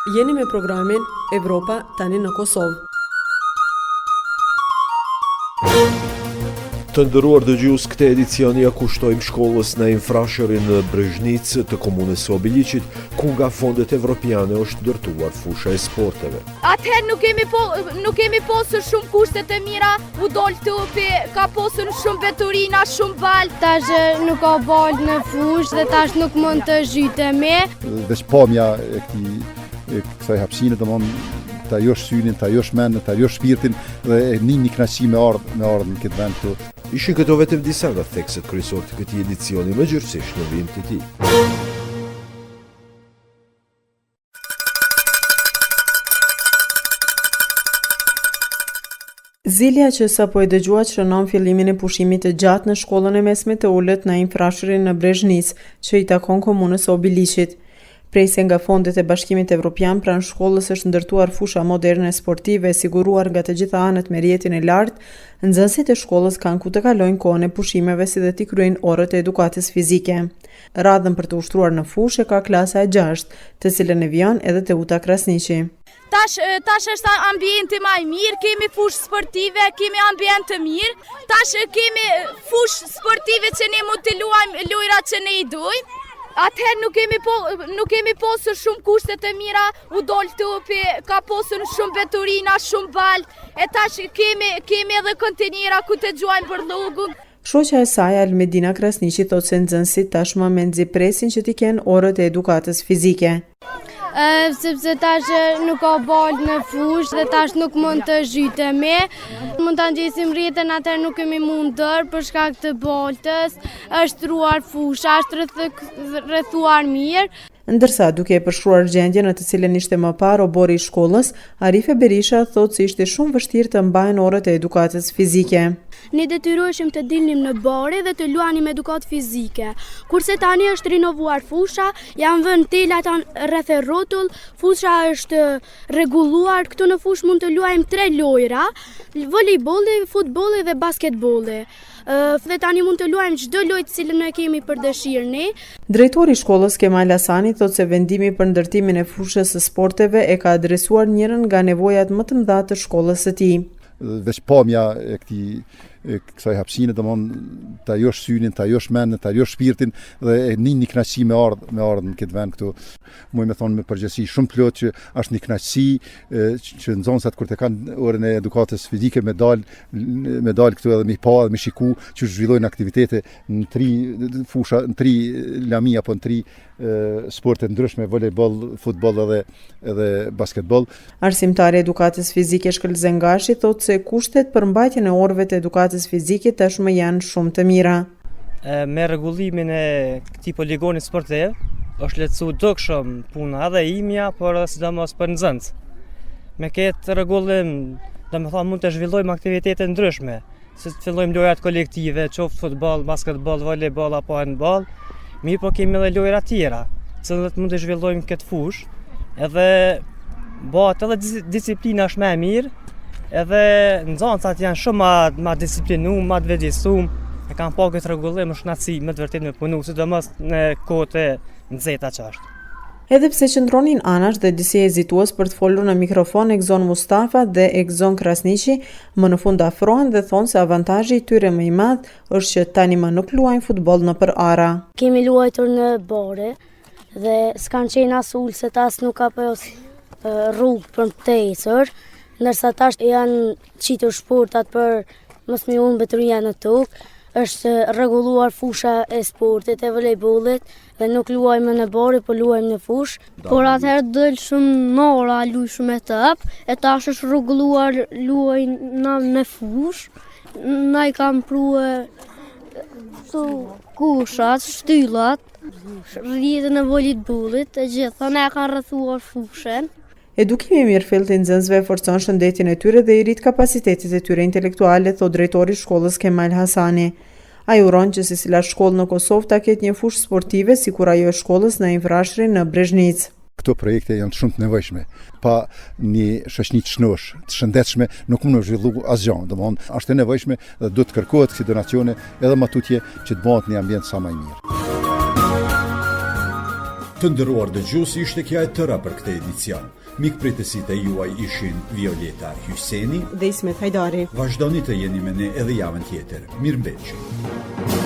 Jeni me programin Evropa tani në Kosovë. Të nderuar dëgjues, këtë edicion ja kushtojmë shkollës në infrashërin në Brezhnicë të komunës së Obiliqit, ku nga fondet evropiane është ndërtuar fusha e sporteve. Atëherë nuk kemi posur shumë kushtet e mira, u dol topi, ka posur shumë veturina, shumë bal. Tash nuk ka bal në fushë dhe tash nuk mund të zhytemi. Dhe pamja e kësaj hapësine, domthonë ta josh synin, ta josh mendin, ta josh shpirtin dhe një kënaqësi me ardhmë në këtë vend këtu. Ishin këto vetëm disa nga thekset kryesor të këtij edicioni, më gjërësisht në vijim të tij. Zilja që sapo e dëgjuat shënon fillimin e pushimit të gjatë në shkollën e mesme të ulët në infrashërin në Brezhnicë, që i takon komunës së Obiliqit. Prejse nga fondet e Bashkimit Evropian pranë shkollës është ndërtuar fusha moderne sportive e siguruar nga të gjitha anët me rjetin e lartë, nxënësit e shkollës kanë ku të kalojnë kohën e pushimeve si dhe t'i kryejnë orët e edukatës fizike. Radhën për të ushtruar në fushë ka klasa e 6, të cilën e vjon edhe Teuta Krasniqi. Tash është ambienti më i mirë, kemi fushë sportive, kemi ambient të mirë, tash kemi fushë sportive që ne mund të luajmë lojrat që ne i dojmë. Atëherë nuk kemi posur shumë kushtet e mira, u dol topi, ka posur shumë veturina, shumë bal, e tash kemi edhe kontenjera ku të gjuajmë për llogun. Shoqja e saj Almedina Krasniqi thotë se nxënësit tashmë mendzi presin që t'i kenë orët e edukatës fizike. Sepse tash nuk ka bal në fushë dhe tash nuk mund të zhytemi. Mund ta ngjesim rrjetën, atëherë nuk kemi mundër për shkak të baltës, është truar fusha, është rrethuar mirë. Ndërsa duke e përshkruar gjendjen në të cilën ishte më parë obori i shkollës, Arife Berisha thotë se ishte shumë vështirë të mbajnë orët e edukatës fizike. Ne detyroheshim të dilnim në bare dhe të luanim edukatë fizike. Kurse tani është rinovuar fusha, janë vënë telat rreth e rrotull, fusha është rregulluar, këtu në fushë mund të luajmë 3 lojra, volejbolli, futbolli dhe basketbolli. Dhe tani mund të luajmë çdo lojë të cilën ne kemi për dëshirë ne. Drejtori i shkollës Kemal Hasani thotë se vendimi për ndërtimin e fushës së sporteve e ka adresuar njërin nga nevojat më të mëdha të shkollës së tij. Veç pamja e kësaj hapësine, domthonë ta josh synin, ta josh mendin, ta josh shpirtin dhe një kënaqësi me ardhmë në këtë vend këtu. Muj me thonë me përgjithësi shumë plot që është një kënaqësi që nxënësat kur të kanë orën e edukatës fizike me dal këtu edhe me pa dhe me shiku që zhvillojnë aktivitete në 3 fusha, në 3 lami apo në 3 sporte ndryshme, volejboll, futboll edhe basketboll. Arsimtari i edukatës fizike Shkëlze Zengashi thotë se kushtet për mbajtjen e orëve të edukatës fizike tashmë janë shumë të mira. Me rregullimin e këtij poligoni sportiv është lehtësuar dukshëm puna edhe imja, por sidomos për nxënës. Me këtë rregullim, domethënë mund të zhvillojmë aktivitete ndryshme, si të fillojmë lojrat kolektive, qoftë futboll, basketboll, volejboll apo handball. Mirë, po kemi edhe lojra tjera, të cilat mund të zhvillojmë këtë fushë, edhe bëhet edhe disiplina është më e mirë, edhe nxënësat janë shumë më disiplinuar, më të vetëdijshëm, e kanë pa këtë rregullim, është kënaqësi me të vërtetë me punu, sidomos në kohët e nxehta që është. Edhe pse qëndronin anash dhe disi hezitues për të folur në mikrofon, Egzon Mustafa dhe Egzon Krasniqi më në fund afrohen dhe thonë se avantazhi i tyre më i madh është që tani më nuk luajnë futboll nëpër ara. Kemi luajtur në bare dhe s'kan qenë as ulse, as nuk ka pas rrugë për të ecur, ndërsa tash janë qitur shportat për mos me humbë veturia në tokë. Është rregulluar fusha e sportit e volejbollit dhe nuk luajmë në bare, po luajmë në fushë. Por atëherë del shumë nora, luaj shumë e tëp, e tash është rregulluar luajna në fushë. Na i kam prue kushat, shtyllat, rrjetën e volejbollit, e gjitha ne kanë rrethuar fushën. Edukimi i mirëfillt i nxënësve forcon shëndetin e tyre dhe i rrit kapacitetet e tyre intelektuale, thotë drejtori i shkollës Kemal Hasani. Ai uron që secila shkollë në Kosovë ta ketë një fushë sportive sikur ajo e shkollës në infrashërin në Brezhnicë. Këto projekte janë shumë të nevojshme. Pa një shoqëni të shënosh, të shëndetshme, nuk mund të zhvillu asgjë. Domthonë, është e nevojshme dhe duhet të kërkohet si donacione edhe matutje që të bëhet një ambient sa më i mirë. Të nderuar dëgjues, ishte kjo e tëra për këtë edicion. Mikpritësit e juaj ishin Violeta Hyseni dhe Ismet Hajdari. Vazhdoni të jeni me ne edhe javën tjetër. Mirëmbëjtje.